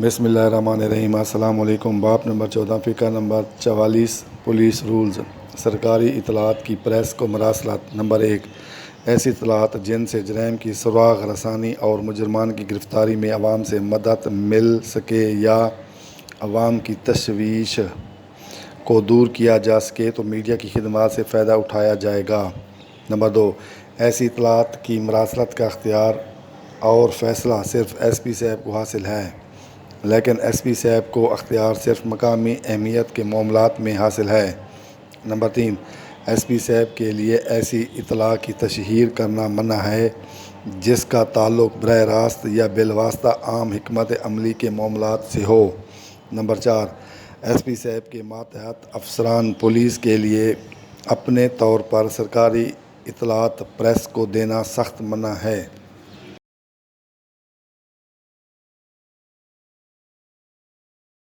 بسم اللہ الرحمن الرحیم۔ السلام علیکم۔ باب نمبر 14، فقہ نمبر 44، پولیس رولز۔ سرکاری اطلاعات کی پریس کو مراسلات۔ نمبر 1، ایسی اطلاعات جن سے جرائم کی سراغ رسانی اور مجرمان کی گرفتاری میں عوام سے مدد مل سکے یا عوام کی تشویش کو دور کیا جا سکے تو میڈیا کی خدمات سے فائدہ اٹھایا جائے گا۔ نمبر 2، ایسی اطلاعات کی مراسلت کا اختیار اور فیصلہ صرف ایس پی صاحب کو حاصل ہے، لیکن ایس پی صاحب کو اختیار صرف مقامی اہمیت کے معاملات میں حاصل ہے۔ نمبر 3، ایس پی صاحب کے لیے ایسی اطلاع کی تشہیر کرنا منع ہے جس کا تعلق براہ راست یا بالواسطہ عام حکمت عملی کے معاملات سے ہو۔ نمبر 4، ایس پی صاحب کے ماتحت افسران پولیس کے لیے اپنے طور پر سرکاری اطلاعات پریس کو دینا سخت منع ہے۔